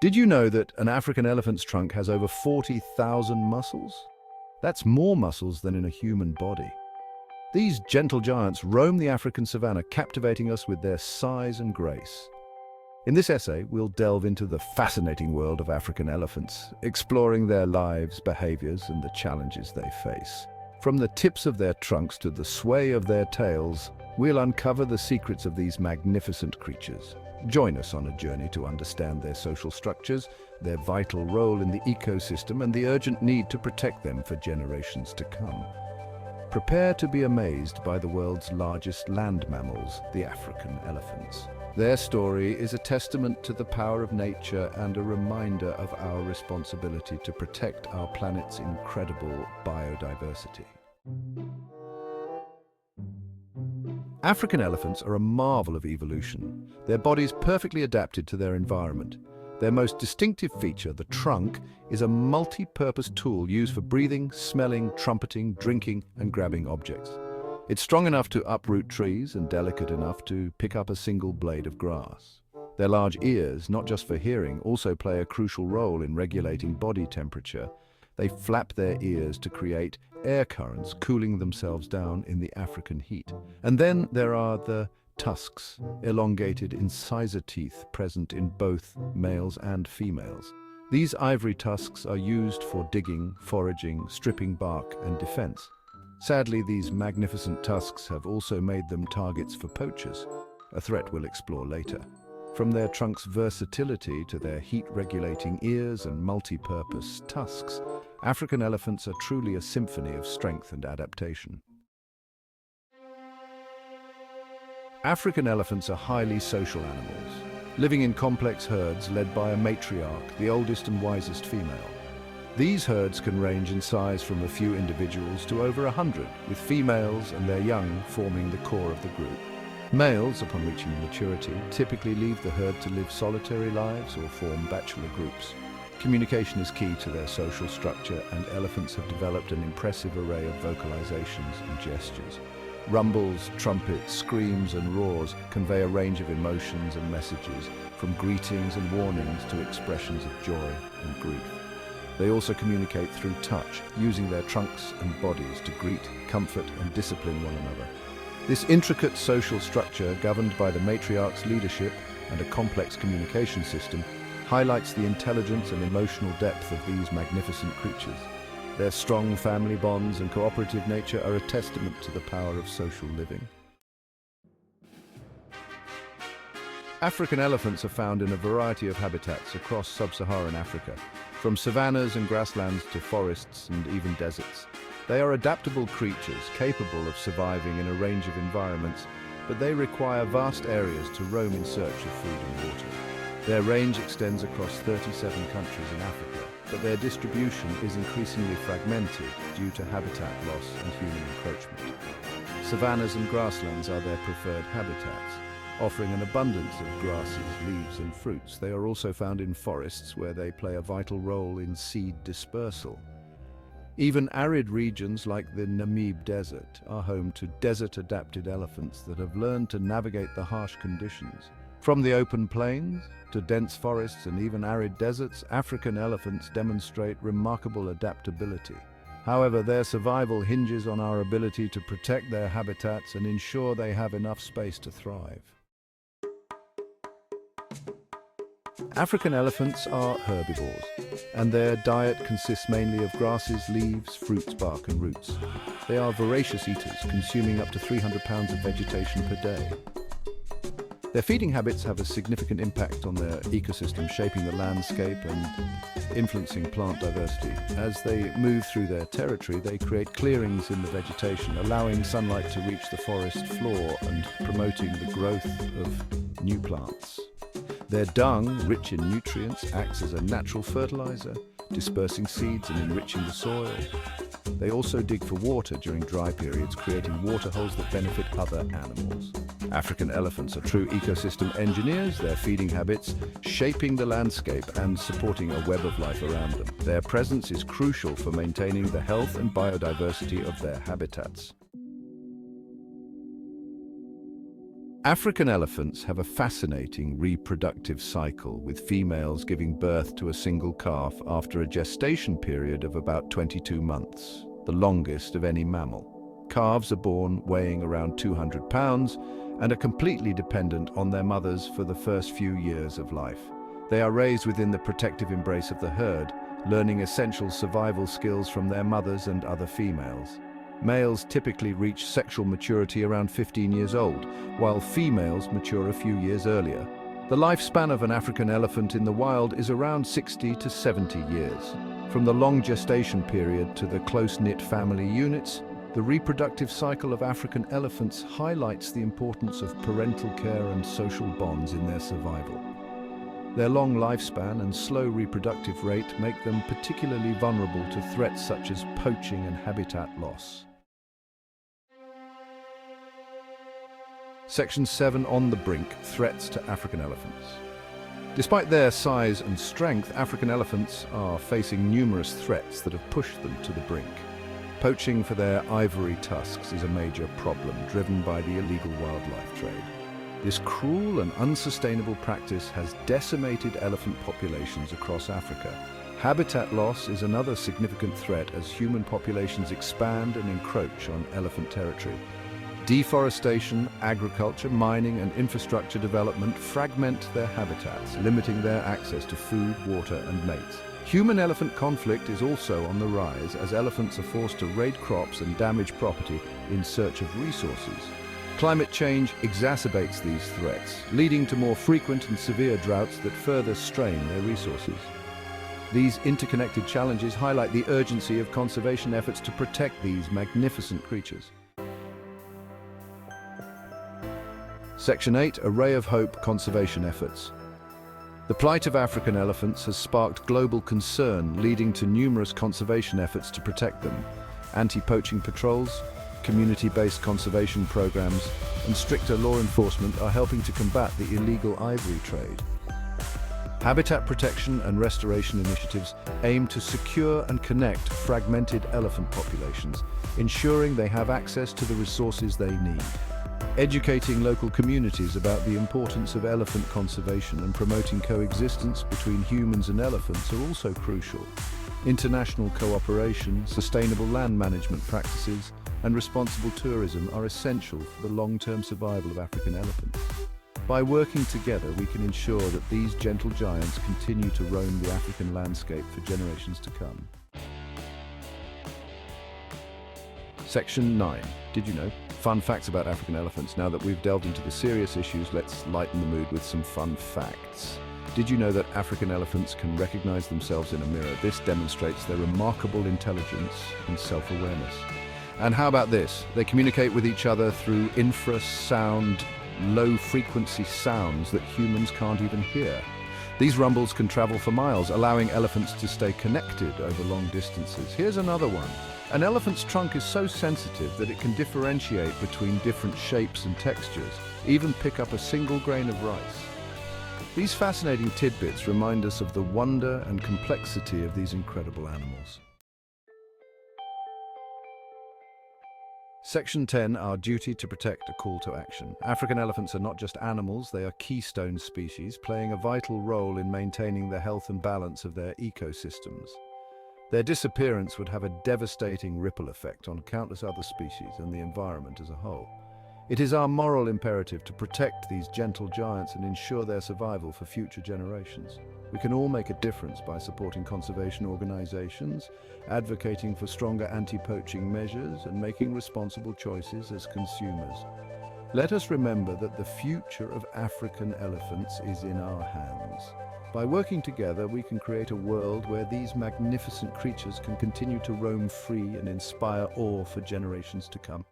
Did you know that an African elephant's trunk has over 40,000 muscles? That's more muscles than in a human body. These gentle giants roam the African savanna, captivating us with their size and grace. In this essay, we'll delve into the fascinating world of African elephants, exploring their lives, behaviors, and the challenges they face. From the tips of their trunks to the sway of their tails, we'll uncover the secrets of these magnificent creatures. Join us on a journey to understand their social structures, their vital role in the ecosystem, and the urgent need to protect them for generations to come. Prepare to be amazed by the world's largest land mammals, the African elephants. Their story is a testament to the power of nature and a reminder of our responsibility to protect our planet's incredible biodiversity. African elephants are a marvel of evolution, their bodies perfectly adapted to their environment. Their most distinctive feature, the trunk, is a multi-purpose tool used for breathing, smelling, trumpeting, drinking, and grabbing objects. It's strong enough to uproot trees and delicate enough to pick up a single blade of grass. Their large ears, not just for hearing, also play a crucial role in regulating body temperature. They flap their ears to create air currents, cooling themselves down in the African heat. And then there are the tusks, elongated incisor teeth present in both males and females. These ivory tusks are used for digging, foraging, stripping bark, and defense. Sadly, these magnificent tusks have also made them targets for poachers, a threat we'll explore later. From their trunk's versatility to their heat-regulating ears and multi-purpose tusks, African elephants are truly a symphony of strength and adaptation. African elephants are highly social animals, living in complex herds led by a matriarch, the oldest and wisest female. These herds can range in size from a few individuals to over 100, with females and their young forming the core of the group. Males, upon reaching maturity, typically leave the herd to live solitary lives or form bachelor groups. Communication is key to their social structure, and elephants have developed an impressive array of vocalizations and gestures. Rumbles, trumpets, screams, and roars convey a range of emotions and messages, from greetings and warnings to expressions of joy and grief. They also communicate through touch, using their trunks and bodies to greet, comfort, and discipline one another. This intricate social structure, governed by the matriarch's leadership and a complex communication system, highlights the intelligence and emotional depth of these magnificent creatures. Their strong family bonds and cooperative nature are a testament to the power of social living. African elephants are found in a variety of habitats across sub-Saharan Africa, from savannas and grasslands to forests and even deserts. They are adaptable creatures capable of surviving in a range of environments, but they require vast areas to roam in search of food and water. Their range extends across 37 countries in Africa, but their distribution is increasingly fragmented due to habitat loss and human encroachment. Savannas and grasslands are their preferred habitats, offering an abundance of grasses, leaves, and fruits. They are also found in forests, where they play a vital role in seed dispersal. Even arid regions like the Namib Desert are home to desert-adapted elephants that have learned to navigate the harsh conditions. From the open plains to dense forests and even arid deserts, African elephants demonstrate remarkable adaptability. However, their survival hinges on our ability to protect their habitats and ensure they have enough space to thrive. African elephants are herbivores, and their diet consists mainly of grasses, leaves, fruits, bark, and roots. They are voracious eaters, consuming up to 300 pounds of vegetation per day. Their feeding habits have a significant impact on their ecosystem, shaping the landscape and influencing plant diversity. As they move through their territory, they create clearings in the vegetation, allowing sunlight to reach the forest floor and promoting the growth of new plants. Their dung, rich in nutrients, acts as a natural fertilizer, dispersing seeds and enriching the soil. They also dig for water during dry periods, creating water holes that benefit other animals. African elephants are true ecosystem engineers, their feeding habits shaping the landscape and supporting a web of life around them. Their presence is crucial for maintaining the health and biodiversity of their habitats. African elephants have a fascinating reproductive cycle, with females giving birth to a single calf after a gestation period of about 22 months, the longest of any mammal. Calves are born weighing around 200 pounds and are completely dependent on their mothers for the first few years of life. They are raised within the protective embrace of the herd, learning essential survival skills from their mothers and other females. Males typically reach sexual maturity around 15 years old, while females mature a few years earlier. The lifespan of an African elephant in the wild is around 60 to 70 years. From the long gestation period to the close-knit family units, the reproductive cycle of African elephants highlights the importance of parental care and social bonds in their survival. Their long lifespan and slow reproductive rate make them particularly vulnerable to threats such as poaching and habitat loss. Section 7. On the brink. Threats to African elephants. Despite their size and strength, African elephants are facing numerous threats that have pushed them to the brink. Poaching for their ivory tusks is a major problem, driven by the illegal wildlife trade. This cruel and unsustainable practice has decimated elephant populations across Africa. Habitat loss is another significant threat as human populations expand and encroach on elephant territory. Deforestation, agriculture, mining, and infrastructure development fragment their habitats, limiting their access to food, water, and mates. Human-elephant conflict is also on the rise as elephants are forced to raid crops and damage property in search of resources. Climate change exacerbates these threats, leading to more frequent and severe droughts that further strain their resources. These interconnected challenges highlight the urgency of conservation efforts to protect these magnificent creatures. Section 8. A ray of hope. Conservation efforts. The plight of African elephants has sparked global concern, leading to numerous conservation efforts to protect them. Anti-poaching patrols, community-based conservation programs, and stricter law enforcement are helping to combat the illegal ivory trade. Habitat protection and restoration initiatives aim to secure and connect fragmented elephant populations, ensuring they have access to the resources they need. Educating local communities about the importance of elephant conservation and promoting coexistence between humans and elephants are also crucial. International cooperation, sustainable land management practices, and responsible tourism are essential for the long-term survival of African elephants. By working together, we can ensure that these gentle giants continue to roam the African landscape for generations to come. Section 9. Did you know? Fun facts about African elephants. Now that we've delved into the serious issues, let's lighten the mood with some fun facts. Did you know that African elephants can recognize themselves in a mirror? This demonstrates their remarkable intelligence and self-awareness. And how about this? They communicate with each other through infrasound, low-frequency sounds that humans can't even hear. These rumbles can travel for miles, allowing elephants to stay connected over long distances. Here's another one. An elephant's trunk is so sensitive that it can differentiate between different shapes and textures, even pick up a single grain of rice. These fascinating tidbits remind us of the wonder and complexity of these incredible animals. Section 10. Our duty to protect. A call to action. African elephants are not just animals, they are keystone species, playing a vital role in maintaining the health and balance of their ecosystems. Their disappearance would have a devastating ripple effect on countless other species and the environment as a whole. It is our moral imperative to protect these gentle giants and ensure their survival for future generations. We can all make a difference by supporting conservation organizations, advocating for stronger anti-poaching measures, and making responsible choices as consumers. Let us remember that the future of African elephants is in our hands. By working together, we can create a world where these magnificent creatures can continue to roam free and inspire awe for generations to come.